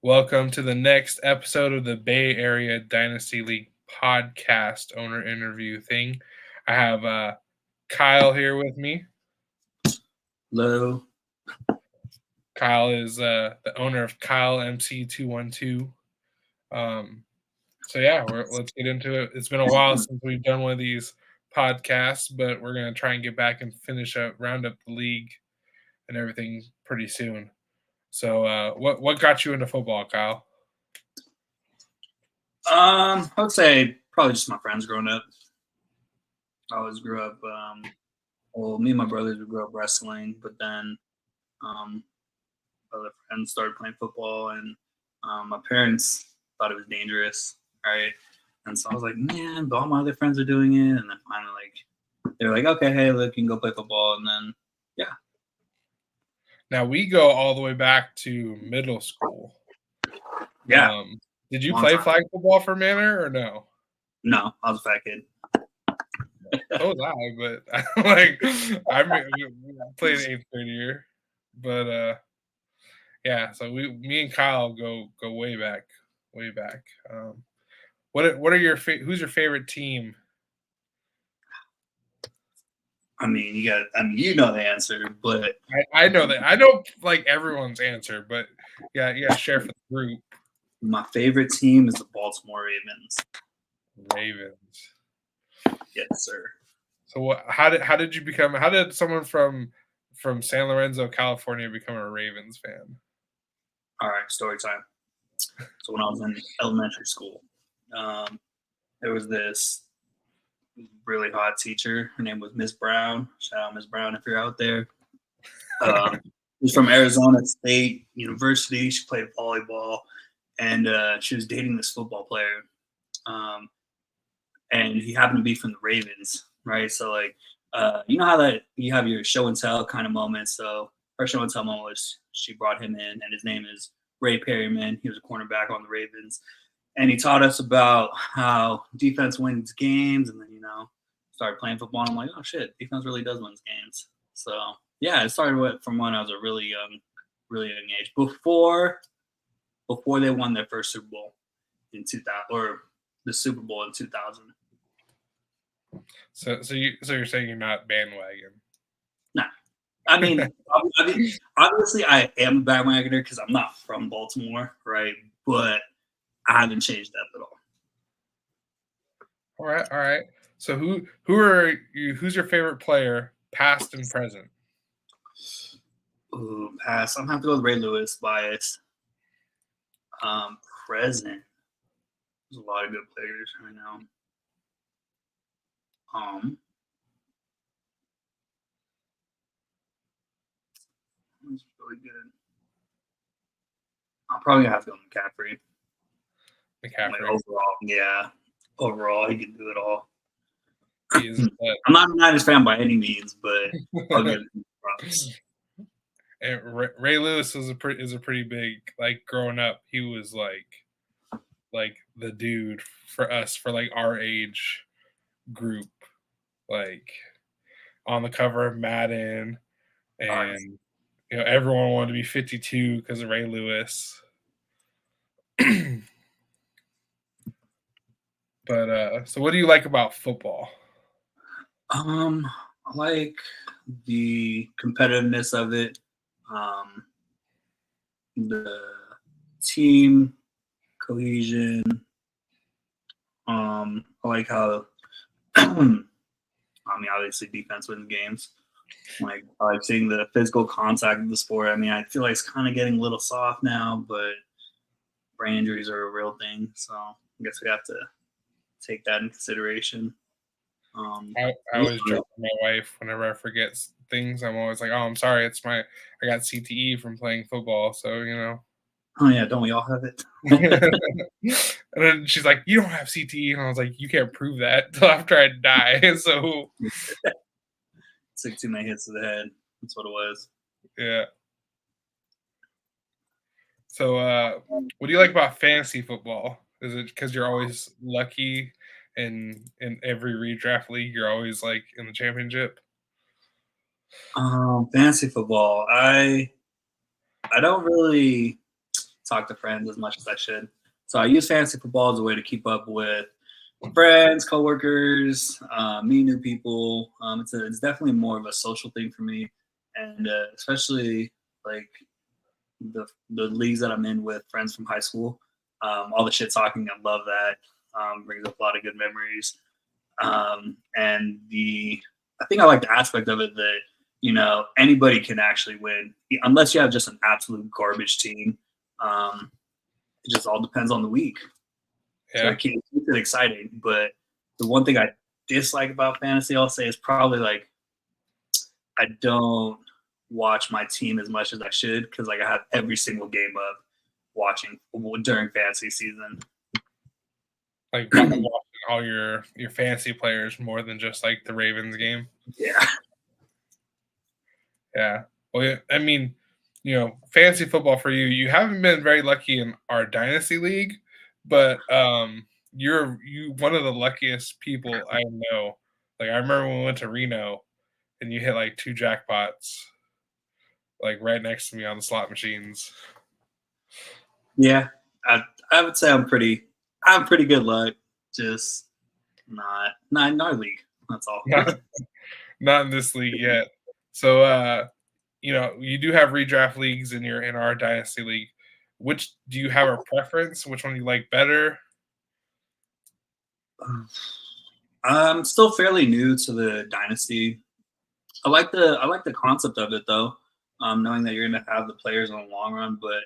Welcome to the next episode of the Bay Area Dynasty League podcast owner interview thing. I have Kyle here with me. Hello. Kyle is the owner of Kylemc212. Let's get into it. It's been a while since we've done one of these podcasts, but we're going to try and get back and round up the league and everything pretty soon. So what got you into football, Kyle? I would say probably just my friends growing up. I always grew up, me and my brothers would grow up wrestling, but then other friends started playing football, and my parents thought it was dangerous, right? And so I was like, man, but all my other friends are doing it, and then finally, they were like, okay, hey, look, you can go play football, and then, yeah. Now, we go all the way back to middle school. Yeah. Did you play flag football for Manor or no? No, I was a fat kid. So was I, but I played 8th grade year. But so me and Kyle go way back. What are who's your favorite team? I mean, you know the answer, but I know that. I know like everyone's answer, but yeah, share for the group. My favorite team is the Baltimore Ravens. Yes, sir. So how did someone from San Lorenzo, California become a Ravens fan? All right, story time. So when I was in elementary school, there was this really hot teacher. Her name was Miss Brown. Shout out Miss Brown if you're out there. She's from Arizona State University. She played volleyball, and she was dating this football player. And he happened to be from the Ravens, right? So you know how that you have your show and tell kind of moment. So her show and tell moment was she brought him in, and his name is Ray Perryman. He was a cornerback on the Ravens, and he taught us about how defense wins games. And then started playing football. And I'm like, oh shit, defense really does win games. So yeah, it started from when I was a really young age. Before they won their first Super Bowl in 2000, or the Super Bowl in 2000. So you're saying you're not bandwagon? No, I mean, obviously I am a bandwagoner because I'm not from Baltimore, right? But I haven't changed that at all. All right. So who are you? Who's your favorite player, past and present? Ooh, pass. I'm gonna have to go with Ray Lewis. Bias. Present. There's a lot of good players right now. It's really good. I'm probably gonna have to go McCaffrey. Overall, he can do it all. I'm not a Niners fan by any means, but I'll give him props. And Ray Lewis is a pretty big, growing up, he was like the dude for us, for like our age group, like on the cover of Madden, and everyone wanted to be 52 because of Ray Lewis. But so what do you like about football? I like the competitiveness of it, the team cohesion. I like how obviously defense wins games. I like seeing the physical contact of the sport. I mean, I feel like it's kind of getting a little soft now, but brain injuries are a real thing. So I guess we have to take that in consideration. I always joke with my wife whenever I forget things. I'm always like, "Oh, I'm sorry. I got CTE from playing football." So Oh yeah, don't we all have it? And then she's like, "You don't have CTE," and I was like, "You can't prove that till after I die." So took too many hits to the head. That's what it was. Yeah. So, what do you like about fantasy football? Is it because you're always lucky, and in every redraft league, you're always like in the championship? Fantasy football. I don't really. talk to friends as much as I should. So I use fantasy football as a way to keep up with friends, coworkers, meet new people. It's definitely more of a social thing for me, and especially like the leagues that I'm in with friends from high school. All the shit talking, I love that. Brings up a lot of good memories. And I think I like the aspect of it that anybody can actually win unless you have just an absolute garbage team. It just all depends on the week. So it keeps it exciting. But the one thing I dislike about fantasy, I'll say, is probably like I don't watch my team as much as I should because like I have every single game up watching during fantasy season. Like watching all your fantasy players more than just like the Ravens game. Yeah. Yeah. Well, I mean, fantasy football for you, you haven't been very lucky in our dynasty league, but you're one of the luckiest people I know. Like I remember when we went to Reno and you hit like 2 jackpots like right next to me on the slot machines. Yeah. I would say I'm pretty good luck. Just not in our league. That's all. Not in this league yet. So you do have redraft leagues in our dynasty league. Which do you have a preference? Which one do you like better? I'm still fairly new to the dynasty. I like the concept of it though, knowing that you're going to have the players in the long run. But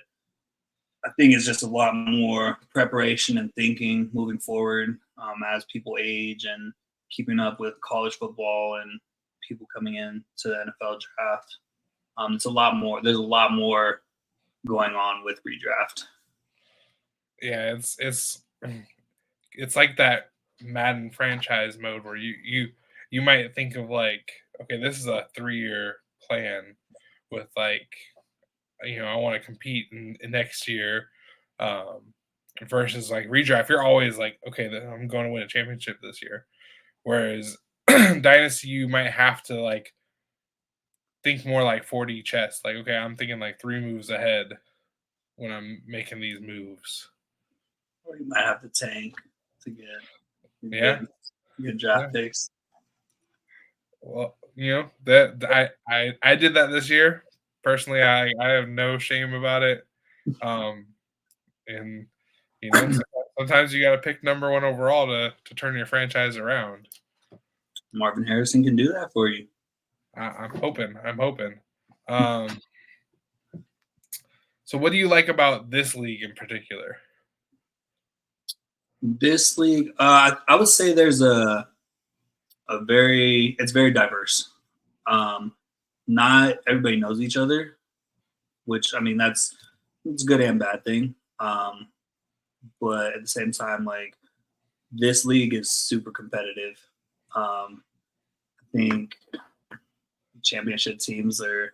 I think it's just a lot more preparation and thinking moving forward as people age and keeping up with college football and people coming in to the NFL draft. It's a lot more. There's a lot more going on with redraft. Yeah, it's like that Madden franchise mode where you might think of like, okay, this is a 3-year plan with like, I want to compete in next year, versus like redraft. You're always like, okay, I'm going to win a championship this year. Whereas dynasty, you might have to like think more like 4D chess. Like, okay, I'm thinking like 3 moves ahead when I'm making these moves. Or you might have to tank to get good draft picks. Well, that I did that this year. Personally, I have no shame about it. And sometimes you got to pick number 1 overall to turn your franchise around. Marvin Harrison can do that for you. I'm hoping. So what do you like about this league in particular? This league, I would say there's it's very diverse. Not everybody knows each other, which I mean that's a good and bad thing. But at the same time, like this league is super competitive. I think championship teams are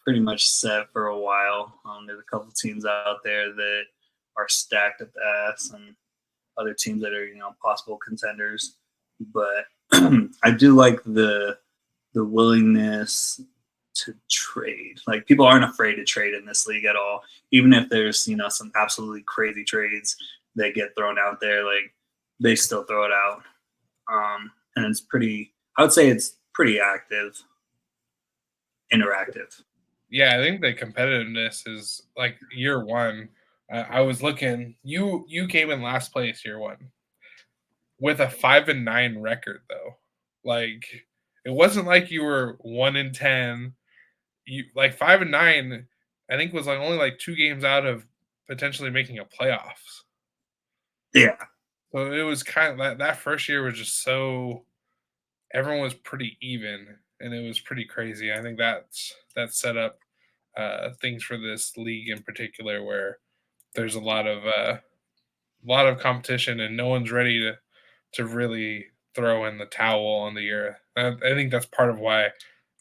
pretty much set for a while. There's a couple teams out there that are stacked at the ass, and other teams that are possible contenders. But I do like the willingness to trade. Like people aren't afraid to trade in this league at all, even if there's some absolutely crazy trades that get thrown out there. Like they still throw it out, and it's pretty. I would say it's pretty active, interactive. Yeah, I think the competitiveness is like year 1. I was looking. You came in last place year 1 with a 5-9 record though. Like it wasn't like you were 1-10. You like 5-9. I think was like only like 2 games out of potentially making a playoffs. Yeah. So it was kind of that first year was just so everyone was pretty even and it was pretty crazy. I think that set up things for this league in particular where there's a lot of competition and no one's ready to really throw in the towel on the year. I think that's part of why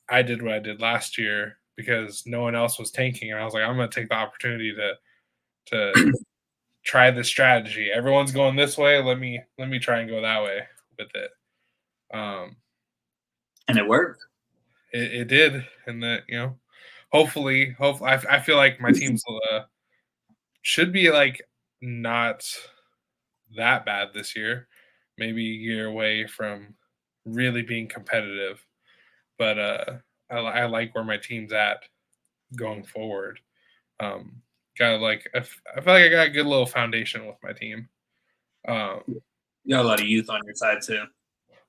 I did what I did last year because no one else was tanking, and I was like, I'm going to take the opportunity to try this strategy. Everyone's going this way. Let me try and go that way with it. And it worked. It did, and hopefully, I feel like my team's should be like not that bad this year. Maybe a year away from really being competitive. But I like where my team's at going forward. Um, got like I feel like I got a good little foundation with my team. Um, You got a lot of youth on your side too.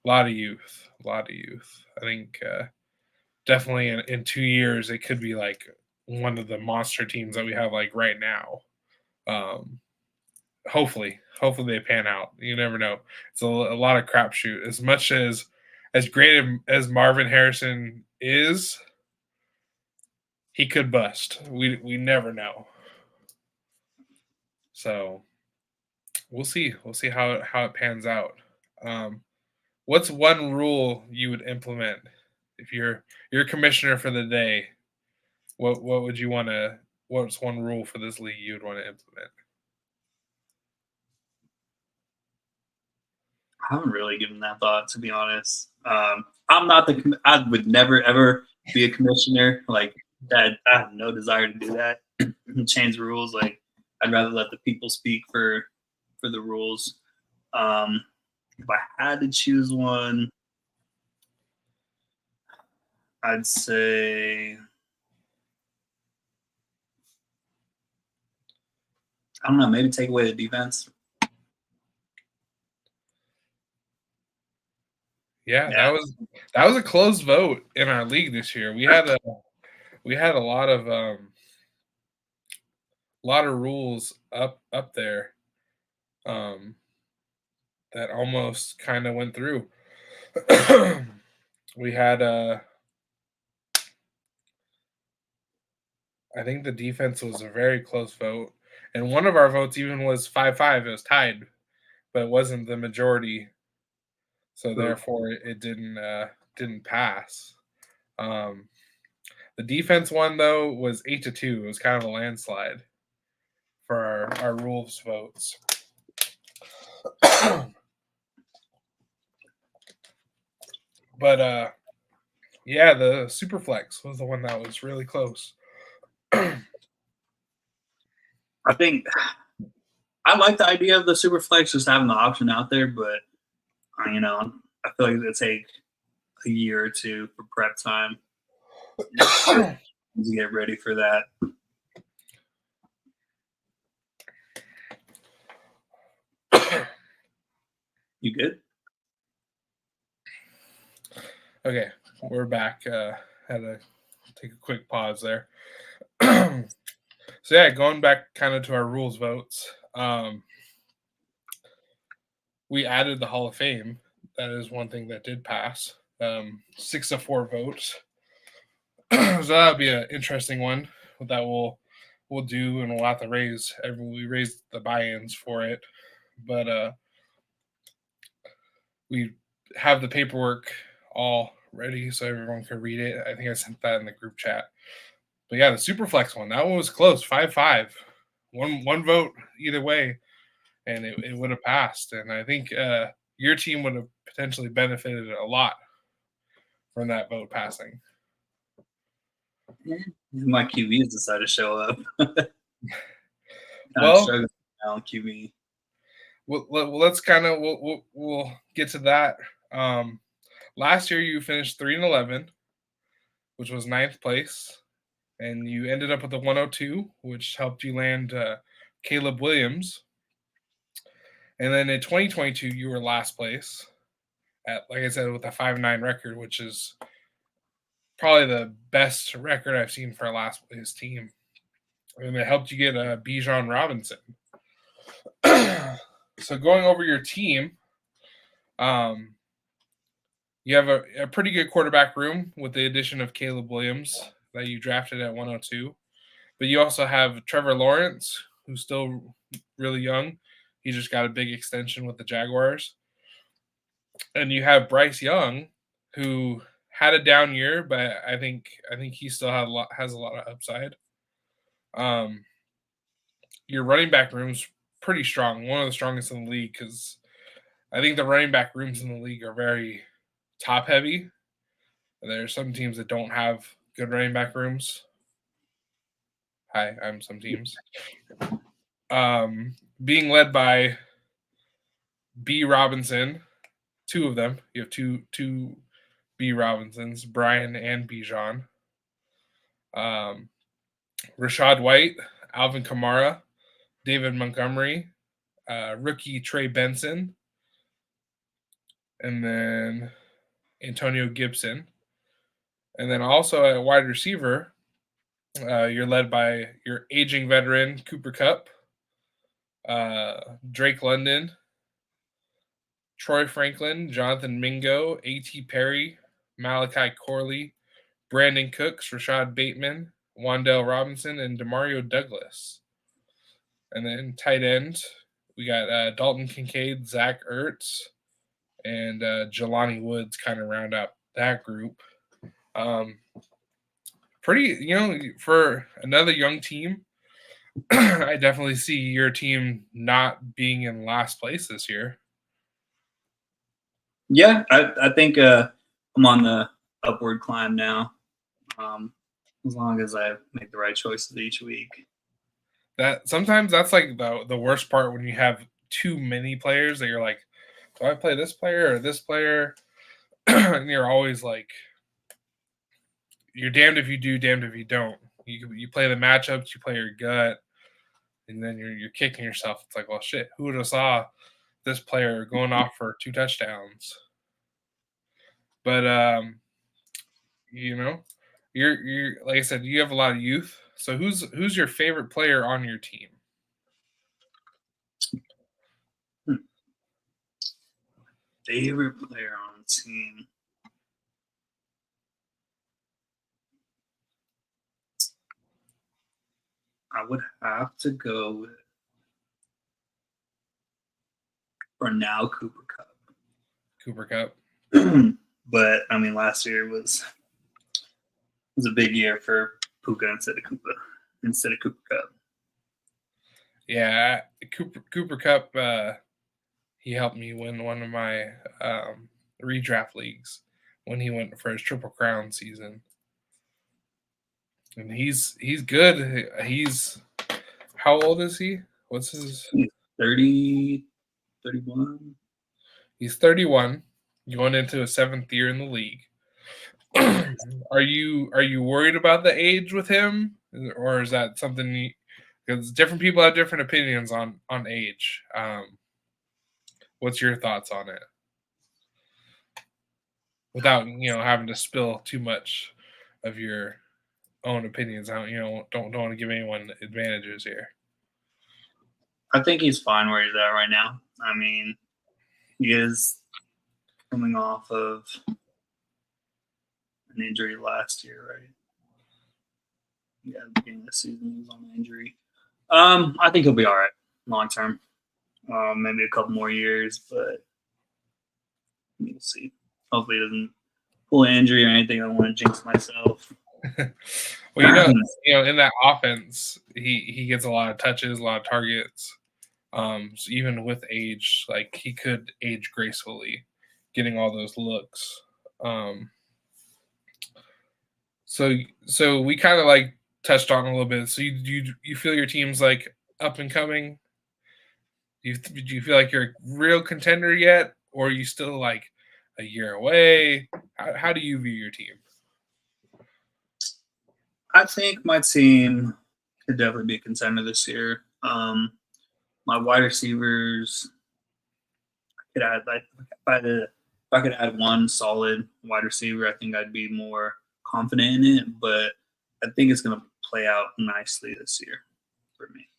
a lot of youth, a lot of youth. I think definitely in 2 years it could be like one of the monster teams that we have like right now. Um, hopefully they pan out. You never know. It's a lot of crapshoot. As much as great as Marvin Harrison is, he could bust. We never know. So we'll see. We'll see how it pans out. Um, what's one rule you would implement if you're commissioner for the day? What would you want to? What's one rule for this league you would want to implement? I haven't really given that thought, to be honest. I'm not the. I would never ever be a commissioner. Like that, I have no desire to do that. Change the rules. Like I'd rather let the people speak for the rules. If I had to choose one, I'd say I don't know. Maybe take away the defense. Yeah, Yeah. that was a close vote in our league this year. We had a lot of rules up there um, that almost kind of went through. We had I think the defense was a very close vote, and one of our votes even was 5-5. It was tied, but it wasn't the majority, so True. therefore it didn't pass. Um, the defense one though was 8-2. It was kind of a landslide for our rules votes. But yeah, the Superflex was the one that was really close. I think I like the idea of the super flex, just having the option out there, but I feel like it'll take a year or two for prep time to get ready for that. You good? Okay, we're back. Had to take a quick pause there. So yeah, going back kind of to our rules votes. We added the Hall of Fame. That is one thing that did pass. 6-4 votes. So that'll be an interesting one that we'll do, and we'll have to we raised the buy-ins for it, but we have the paperwork all ready so everyone can read it. I think I sent that in the group chat. But yeah, the Superflex one, that one was close, 5-5. One vote either way, and it would have passed. And I think your team would have potentially benefited a lot from that vote passing. My QBs decided to show up. Well, struggling now, QB. let's kind of we'll get to that. Last year you finished 3-11, which was ninth place, and you ended up with a 102, which helped you land Caleb Williams. And then in 2022 you were last place at, like I said, with a 5-9 record, which is probably the best record I've seen for a last place team. And it helped you get a Bijan Robinson. So going over your team, you have a pretty good quarterback room with the addition of Caleb Williams that you drafted at 102. But you also have Trevor Lawrence, who's still really young. He just got a big extension with the Jaguars. And you have Bryce Young, who had a down year, but I think he still has a lot of upside. Your running back room's pretty strong, one of the strongest in the league, because I think the running back rooms in the league are very top heavy. There are some teams that don't have good running back rooms. Hi, I'm some teams. being led by B. Robinson, two of them. You have two B. Robinsons, Brian and Bijan. Rashad White, Alvin Kamara, David Montgomery, rookie Trey Benson, and then Antonio Gibson. And then also at wide receiver, you're led by your aging veteran Cooper Kupp, Drake London, Troy Franklin, Jonathan Mingo, A.T. Perry, Malachi Corley, Brandon Cooks, Rashad Bateman, Wandale Robinson, and Demario Douglas. And then tight end, we got Dalton Kincaid, Zach Ertz, and Jelani Woods kind of round out that group. Pretty, for another young team, I definitely see your team not being in last place this year. Yeah, I think I'm on the upward climb now. As long as I make the right choices each week. That sometimes that's like the worst part when you have too many players that you're like, do I play this player or this player? And you're always like, you're damned if you do, damned if you don't. You play the matchups, you play your gut, and then you're kicking yourself. It's like, well, shit, who would have saw this player going off for 2 touchdowns? But you're like I said, you have a lot of youth. So who's your favorite player on your team? Favorite player on the team. I would have to go with, for now, Cooper Kupp. Cooper Kupp. But I mean, last year was a big year for Puka instead of Cooper Kupp. Yeah, Cooper Kupp. He helped me win one of my redraft leagues when he went for his Triple Crown season, and he's good. He's how old is he? What's his? 30, 31. He's 31, going into his 7th year in the league. Are you worried about the age with him, or is that something? Because different people have different opinions on age. What's your thoughts on it? Without having to spill too much of your own opinions. I don't want to give anyone advantages here. I think he's fine where he's at right now. I mean, he is coming off of an injury last year, right? Yeah, at the beginning of the season he was on an injury. I think he'll be all right long term. Maybe a couple more years, but we'll see. Hopefully, he doesn't pull an injury or anything. I don't want to jinx myself. Well, in that offense, he gets a lot of touches, a lot of targets. So even with age, like he could age gracefully, getting all those looks. So we kind of like touched on a little bit. So you feel your team's like up and coming? Do you feel like you're a real contender yet, or are you still like a year away? How do you view your team? I think my team could definitely be a contender this year. My wide receivers, I could add if I could add one solid wide receiver, I think I'd be more confident in it. But I think it's going to play out nicely this year for me.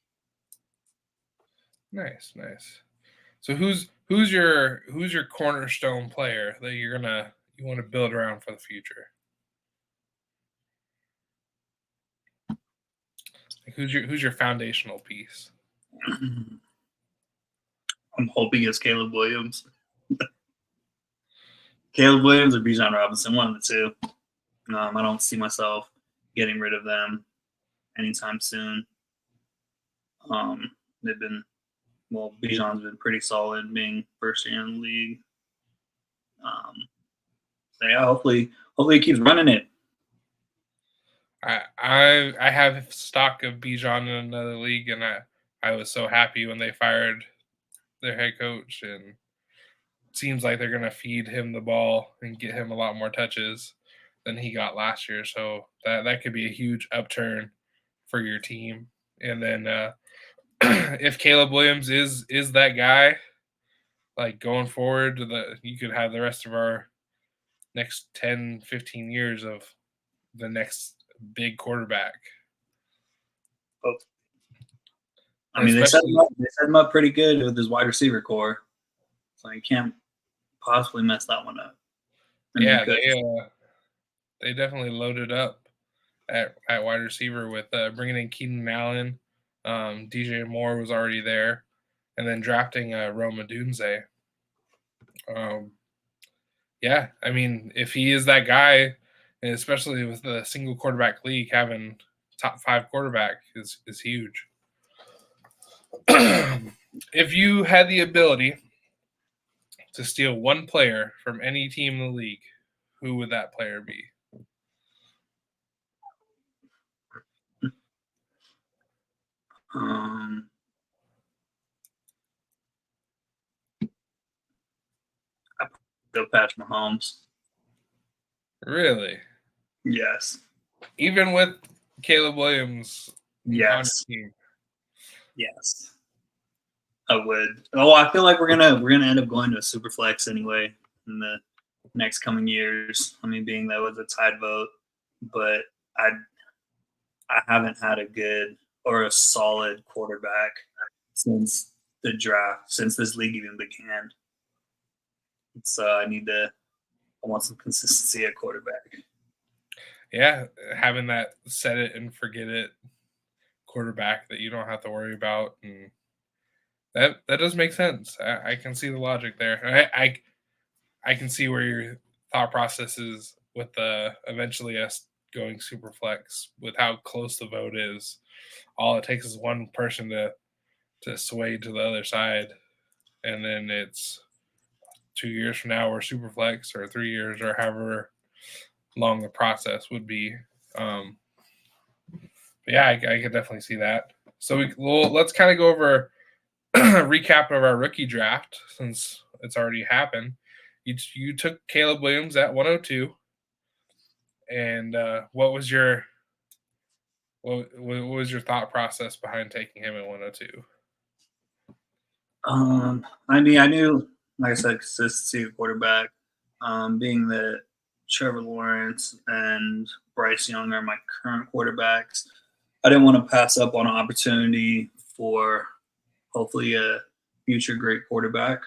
Nice. So who's your cornerstone player that you want to build around for the future? Like who's your foundational piece? I'm hoping it's Caleb Williams. Caleb Williams or Bijan Robinson, one of the two. I don't see myself getting rid of them anytime soon. Bijan's been pretty solid being first year in the league. So yeah, hopefully he keeps running it. I have stock of Bijan in another league, and I was so happy when they fired their head coach, and seems like they're gonna feed him the ball and get him a lot more touches than he got last year. So that could be a huge upturn for your team. And then if Caleb Williams is that guy, like going forward, you could have the rest of our next 10, 15 years of the next big quarterback. Oh. I And mean, especially, they set him up pretty good with his wide receiver core, so you can't possibly mess that one up. I mean, you yeah, could. they definitely loaded up at wide receiver with bringing in Keenan Allen. DJ Moore was already there, and then drafting Roma Dunze. Um, yeah, I mean, if he is that guy, and especially with the single quarterback league, having top 5 quarterback is huge. If you had the ability to steal one player from any team in the league, who would that player be? Um, Go Patrick Mahomes. Really? Yes. Even with Caleb Williams on your Yes. team? Yes. I would. Oh, I feel like we're gonna end up going to a super flex anyway in the next coming years. I mean, being that was a tied vote, but I haven't had a good or a solid quarterback since the draft, since this league even began. So I want some consistency at quarterback. Yeah, having that set it and forget it quarterback that you don't have to worry about, and that does make sense. I can see the logic there. I can see where your thought process is with the eventually us going super flex with how close the vote is. All it takes is one person to sway to the other side, and then it's 2 years from now we're super flex, or 3 years, or however long the process would be. Um, yeah, I could definitely see that. So let's kind of go over a recap of our rookie draft since it's already happened. You took Caleb Williams at 102, and what was your thought process behind taking him at 102? I mean, I knew, like I said, consistency at quarterback. Being that Trevor Lawrence and Bryce Young are my current quarterbacks, I didn't want to pass up on an opportunity for hopefully a future great quarterback.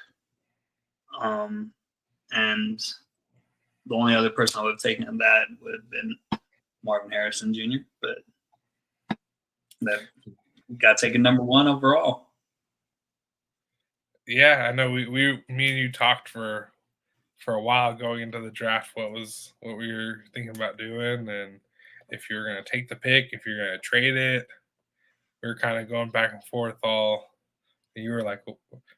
And the only other person I would have taken in that would have been Marvin Harrison Jr., but that got taken number 1 overall. Yeah, I know me and you talked for a while going into the draft what we were thinking about doing, and if you were going to take the pick, if you're going to trade it. We were kind of going back and forth all. And you were like,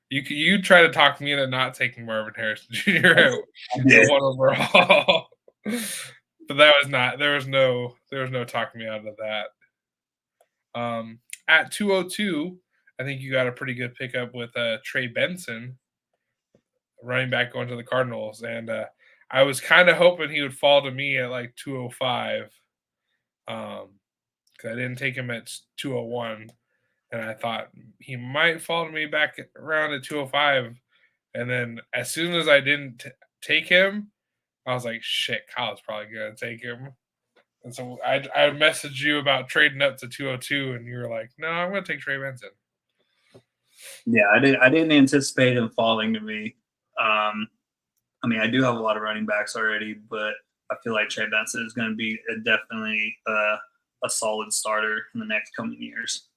you try to talk me into not taking Marvin Harrison Jr. at 1 overall, but that was not. There was no talking me out of that. At 202, I think you got a pretty good pickup with Trey Benson, running back, going to the Cardinals, and I was kind of hoping he would fall to me at like 205, because I didn't take him at 201, and I thought he might fall to me back around at 205, and then as soon as I didn't take him, I was like, shit, Kyle's probably gonna take him. And so I messaged you about trading up to 202, and you were like, no, I'm gonna take Trey Benson. Yeah, I didn't anticipate him falling to me. I mean, I do have a lot of running backs already, but I feel like Trey Benson is going to be definitely a solid starter in the next coming years,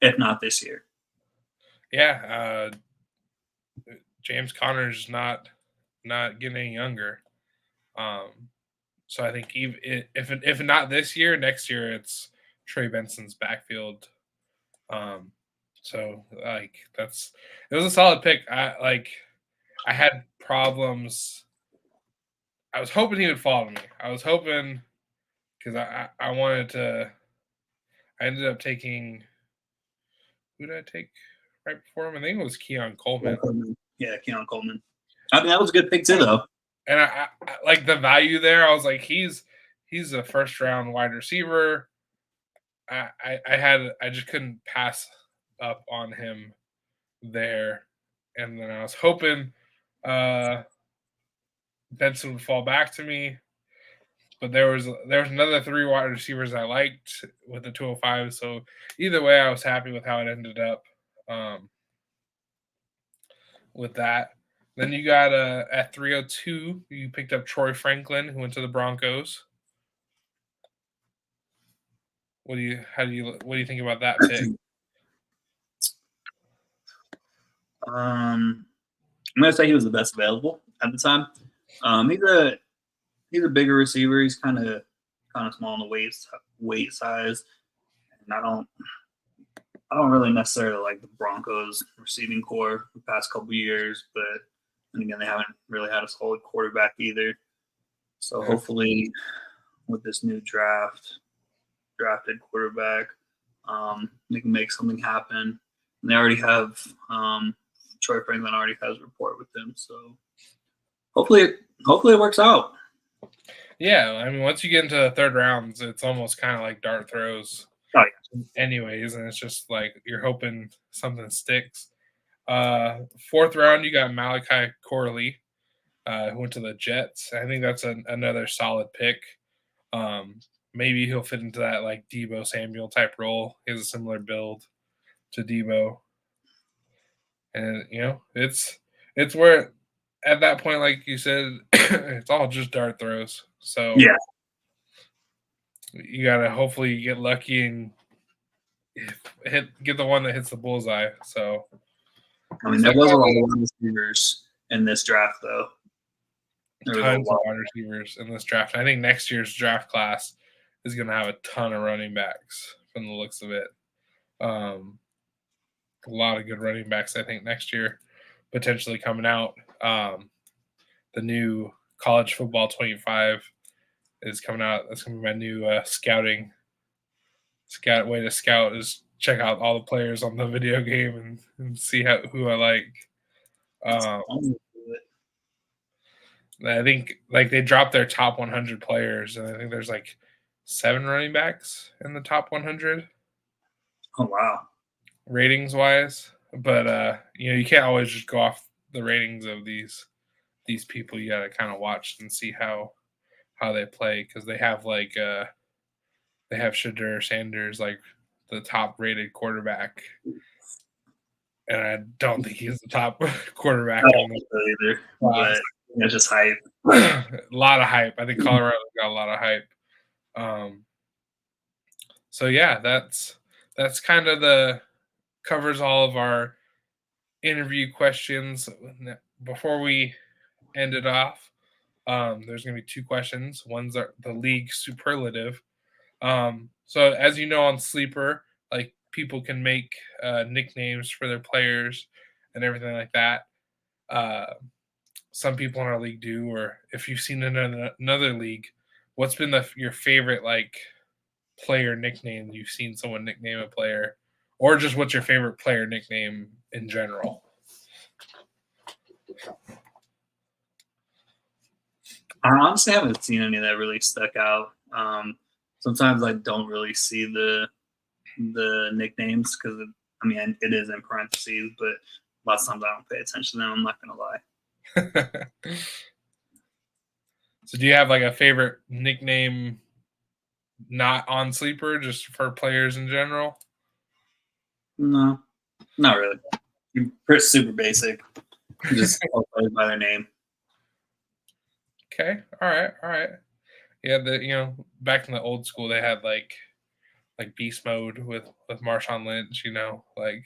if not this year. Yeah, James Conner's not getting any younger. So I think even if not this year, next year it's Trey Benson's backfield. So like it was a solid pick. I had problems. I was hoping he would fall to me. I was hoping because I wanted to. I ended up taking who did I take right before him? I think it was Keon Coleman. Yeah, Keon Coleman. I mean, that was a good pick too, though. And I like the value there. I was like, he's a first round wide receiver. I just couldn't pass up on him there, and then I was hoping Benson would fall back to me, but there was another 3 wide receivers I liked with the 205. So either way, I was happy with how it ended up with that. Then you got at 302, you picked up Troy Franklin, who went to the Broncos. What do you think about that pick? I'm gonna say he was the best available at the time. He's a bigger receiver. He's kind of small in the weight size, and I don't really necessarily like the Broncos receiving core the past couple years, but and again they haven't really had a solid quarterback either. So hopefully, with this new drafted quarterback, they can make something happen. And they already have Troy Franklin already has a report with them, so hopefully it works out. Yeah, I mean, once you get into the third rounds, it's almost kind of like dart throws, anyways, and it's just like you're hoping something sticks. Fourth round, you got Malachi Corley, who went to the Jets. I think that's another solid pick. Maybe he'll fit into that like Debo Samuel type role. He has a similar build to Debo, and it's where at that point, like you said, it's all just dart throws. So yeah, you gotta hopefully get lucky and get the one that hits the bullseye. So I mean, there was a lot of wide receivers in this draft, though. Tons of wide receivers in this draft. I think next year's draft class is going to have a ton of running backs from the looks of it. A lot of good running backs, I think, next year potentially coming out. The new College Football 25 is coming out. That's going to be my new scout way to scout is check out all the players on the video game and see who I like. I think like they dropped their top 100 players, and I think there's like 7 running backs in the top 100. Oh wow! Ratings wise, but you can't always just go off the ratings of these people. You got to kind of watch and see how they play because they have like they have Shadur Sanders like the top rated quarterback, and I don't think he's the top quarterback. I don't think so either, but it's just hype. A lot of hype. I think Colorado got a lot of hype. So yeah, that's kind of covers all of our interview questions. Before we end it off, there's going to be 2 questions. One's the league superlative. So as you know, on Sleeper, like people can make nicknames for their players and everything like that. Some people in our league do, or if you've seen in another league, what's been your favorite like player nickname you've seen someone nickname a player, or just what's your favorite player nickname in general? I honestly haven't seen any that really stuck out. Sometimes I don't really see the nicknames because I mean it is in parentheses, but lots of times I don't pay attention to them. I'm not gonna lie. So do you have like a favorite nickname not on Sleeper, just for players in general? No, not really. You're super basic. Just players by their name. Okay. All right. Yeah, back in the old school, they had like beast mode with Marshawn Lynch. Like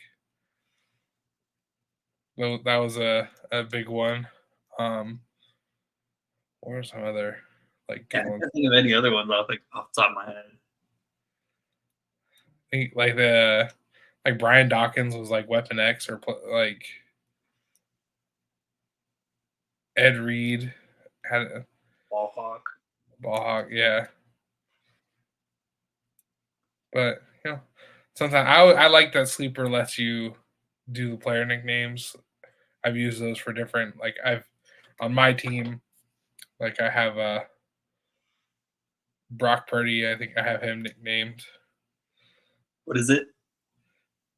that was a big one. What are some other like good ones? I can't think of any other ones off the top of my head. I think like Brian Dawkins was like Weapon X, or like Ed Reed had a Ball hawk, yeah. But sometimes I like that Sleeper lets you do the player nicknames. I've used those for different I've on my team, like I have Brock Purdy, I think I have him nicknamed. What is it?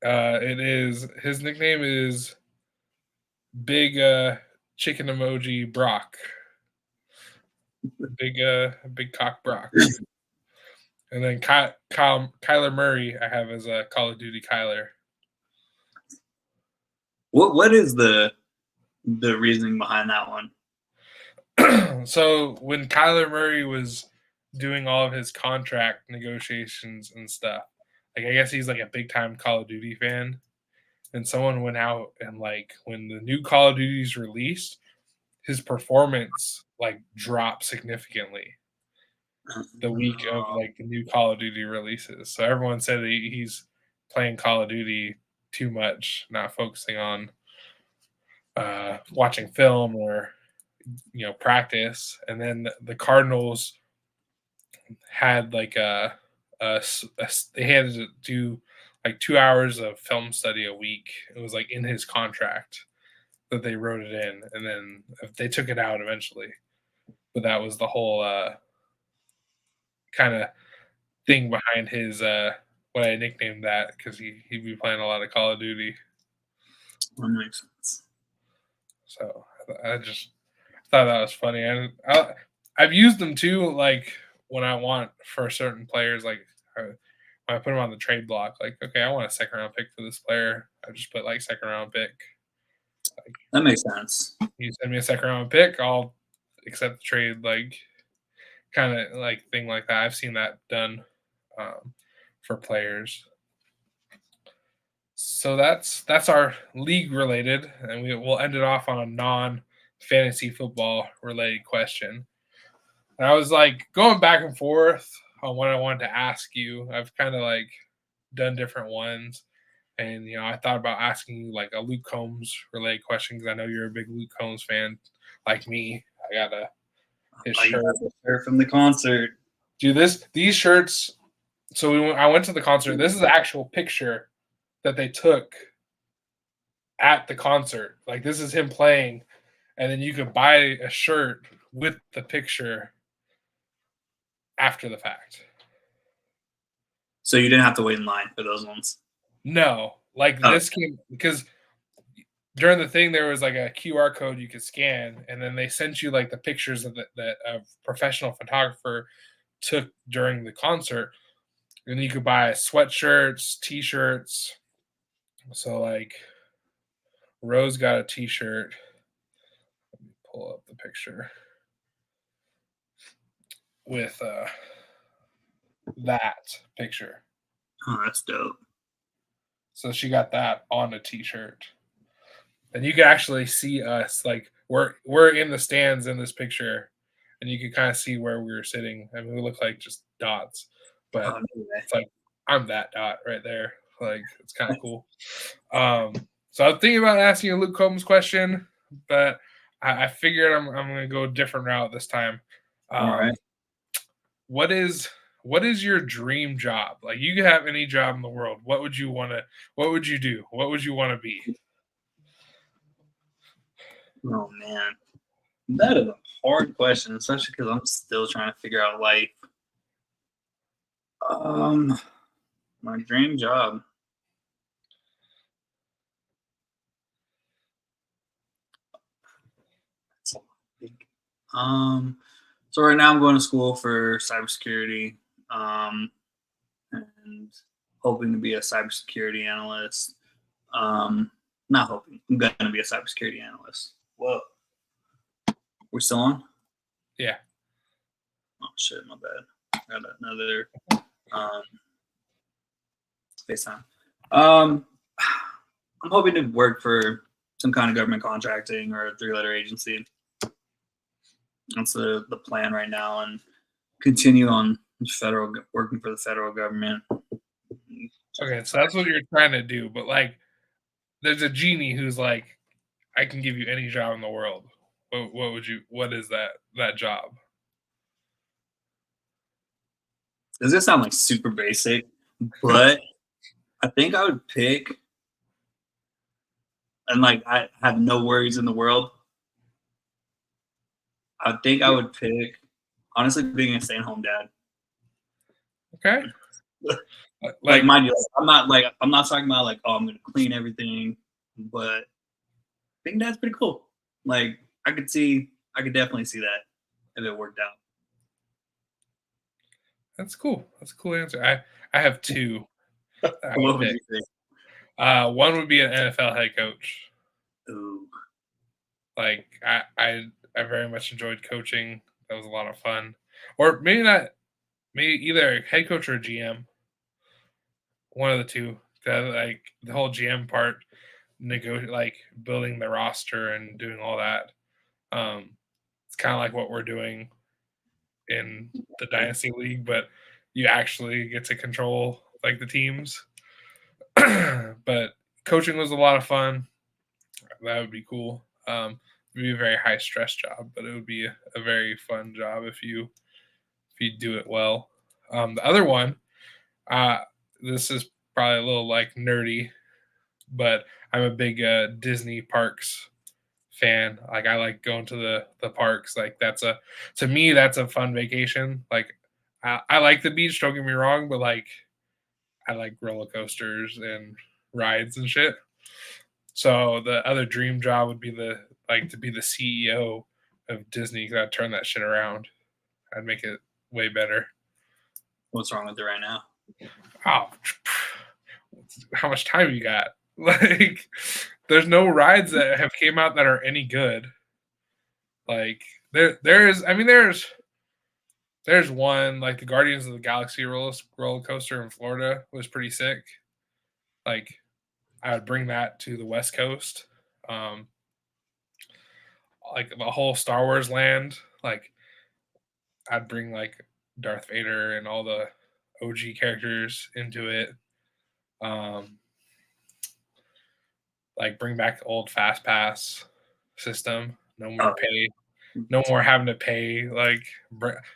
It is his nickname is Big Chicken Emoji Brock. Big Cock Brock. And then Kyler Murray, I have as a Call of Duty Kyler. What is the reasoning behind that one? So when Kyler Murray was doing all of his contract negotiations and stuff, like I guess he's like a big time Call of Duty fan, and someone went out and like when the new Call of Duty's released, his performance like dropped significantly the week of like the new Call of Duty releases. So everyone said he's playing Call of Duty too much, not focusing on watching film or practice. And then the Cardinals had like they had to do like 2 hours of film study a week. It was like in his contract that they wrote it in, and then they took it out eventually. But that was the whole kind of thing behind his what I nicknamed that, because he'd be playing a lot of Call of Duty. That makes sense. So I just thought that was funny, and I've used them too, like when I want for certain players, like when I put them on the trade block, like okay, I want a second round pick for this player. I just put like second round pick. Like, that makes sense. You send me a second round pick, I'll accept the trade, like kind of like thing like that. I've seen that done for players. So that's our league related, and we'll end it off on a non-fantasy football related question. And I was like going back and forth on what I wanted to ask you. I've kind of like done different ones, and I thought about asking you like a Luke Combs related question because I know you're a big Luke Combs fan, like me. I got his shirt from the concert. Dude, these shirts. So I went to the concert. This is the actual picture that they took at the concert. Like this is him playing, and then you could buy a shirt with the picture after the fact. So you didn't have to wait in line for those ones? No, like this came because during the thing there was like a QR code you could scan, and then they sent you like the pictures that a professional photographer took during the concert, and you could buy sweatshirts, t-shirts. So like Rose got a t-shirt. Let me pull up the picture with that picture. Oh, that's dope. So she got that on a t-shirt. And you can actually see us, like we're in the stands in this picture, and you can kind of see where we were sitting. I mean, we look like just dots, but it's like I'm that dot right there. Like it's kind of cool. So I was thinking about asking a Luke Combs question, but I figured I'm going to go a different route this time. All right. What is your dream job? Like you could have any job in the world. What would you want to? What would you do? What would you want to be? Oh man, that is a hard question, especially because I'm still trying to figure out life. My dream job. So right now I'm going to school for cybersecurity, and hoping to be a cybersecurity analyst. Not hoping, I'm going to be a cybersecurity analyst. Whoa. We're still on? Yeah. Oh shit, my bad. Got another FaceTime. I'm hoping to work for some kind of government contracting or a 3-letter agency. That's the plan right now, and continue on working for the federal government. Okay, so that's what you're trying to do, but like there's a genie who's like, I can give you any job in the world. What is that job? Does this sound like super basic? But I think I would pick, and like I have no worries in the world. I think I would pick, honestly, being a stay-at-home dad. Okay. Like, Like, mind you, I'm not talking about like, oh, I'm gonna clean everything, but being dad's pretty cool. Like, I could definitely see that if it worked out. that's cool. That's a cool answer. I have two that I would What would pick. you think? One would be an NFL head coach. Ooh, Like I very much enjoyed coaching. That was a lot of fun. Or maybe not. Maybe either a head coach or a GM. One of the two. Like the whole GM part, like building the roster and doing all that. It's kind of like what we're doing in the dynasty league, but you actually get to control like the teams. But coaching was a lot of fun. That would be cool. It'd be a very high stress job, but it would be a very fun job if you do it well. The other one, uh, this is probably a little like nerdy, but I'm a big Disney parks fan. Like I like going to the parks. Like that's a to me that's a fun vacation. Like I like the beach. Don't get me wrong, but like I like roller coasters and rides and shit. So the other dream job would be to be the CEO of Disney. Cause I'd turn that shit around. I'd make it way better. what's wrong with it right now? Oh, how much time you got? Like, there's no rides that have came out that are any good. Like there's I mean there's one like the Guardians of the Galaxy roller coaster in Florida was pretty sick. Like I would bring that to the West Coast. Um, like the whole Star Wars land. Like I'd bring like Darth Vader and all the OG characters into it. Um, like bring back the old fast pass system. No more Oh, pay. No more having to pay. Like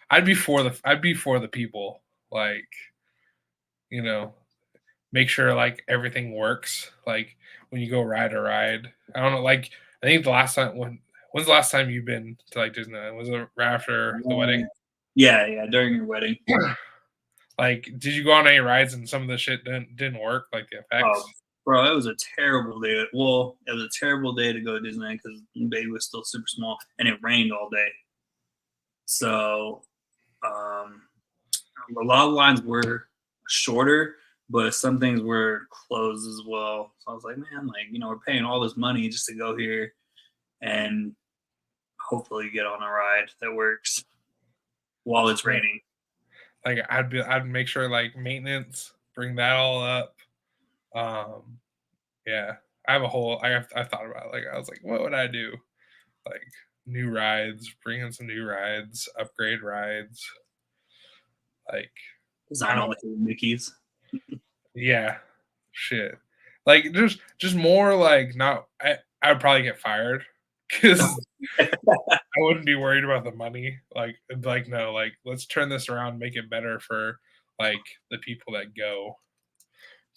I'd be for the people. Like you know, make sure like everything works. Like when you go ride a ride. I don't know. Like I think the last time when's the last time you've been to like Disneyland? Was it right after the wedding? yeah, during your wedding. Like, did you go on any rides and some of the shit didn't work, like the Oh, effects? bro, it was a terrible day. Well, it was a terrible day to go to Disneyland because baby was still super small and it rained all day. So um, a lot of lines were shorter, but some things were closed as well. So I was like, man, like, we're paying all this money just to go here and hopefully get on a ride that works while it's raining. Like I'd make sure like maintenance, bring that all up. Um, yeah, I've thought about it. Like I was like, what would I do? Like new rides, bring in some new rides, upgrade rides. Like I Design all don't, the Mickeys. yeah, shit. Like just more like not. I would probably get fired because I wouldn't be worried about the money. Like no, like let's turn this around, make it better for like the people that go,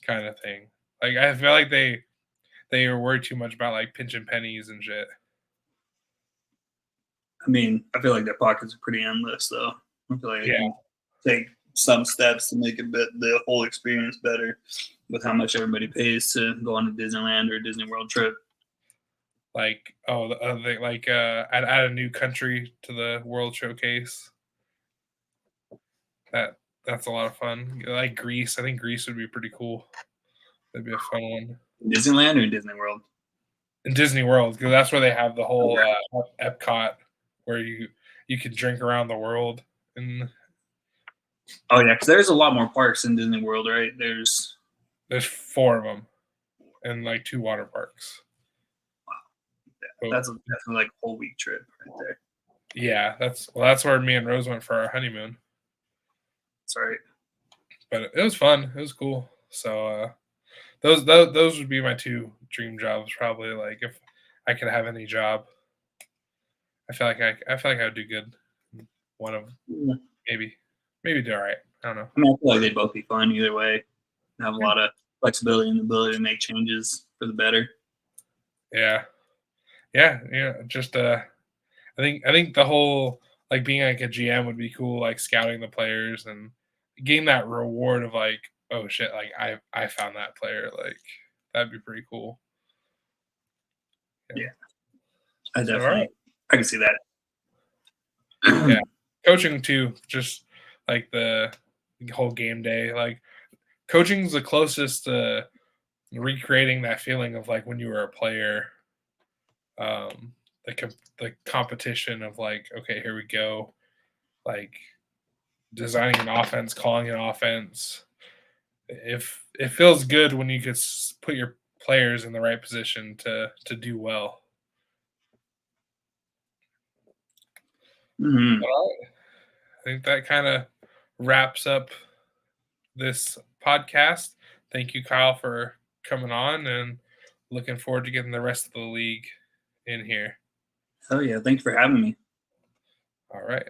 kind of thing. Like I feel like they are worried too much about like pinching pennies and shit. I mean, I feel like their pockets are pretty endless, though. I feel like they Yeah, can take some steps to make the whole experience better with how much everybody pays to go on a Disneyland or a Disney World trip. like oh, like add a new country to the World Showcase. That that's a lot of fun. Like Greece, I think Greece would be pretty cool. That'd be a fun one. Disneyland or Disney World? In Disney World, because that's where they have the whole Okay. Epcot, where you can drink around the world. And Oh yeah, because there's a lot more parks in Disney World, right? there's four of them, and like two water parks. So, That's definitely like a whole week trip right there. yeah, that's where me and Rose went for our honeymoon. That's right. But it was fun. It was cool. So those would be my two dream jobs. Probably like if I could have any job, I feel like I would do good. One of Yeah. maybe do all right. I don't know. I mean, I feel like they'd both be fun either way. Have a lot of flexibility and the ability to make changes for the better. Yeah. Just I think the whole like being like a GM would be cool, like scouting the players and getting that reward of like, oh shit, like I found that player, like that'd be pretty cool. Yeah, I So, all right. I can see that. Yeah, coaching too, just like the whole game day, like coaching's the closest to recreating that feeling of like when you were a player. The competition of like, okay, here we go, like designing an offense, calling an offense. If it feels good when you could put your players in the right position to do well. Mhm. All right. I think that kind of wraps up this podcast. Thank you, Kyle, for coming on, and looking forward to getting the rest of the league in here. Oh yeah, thanks for having me. All right.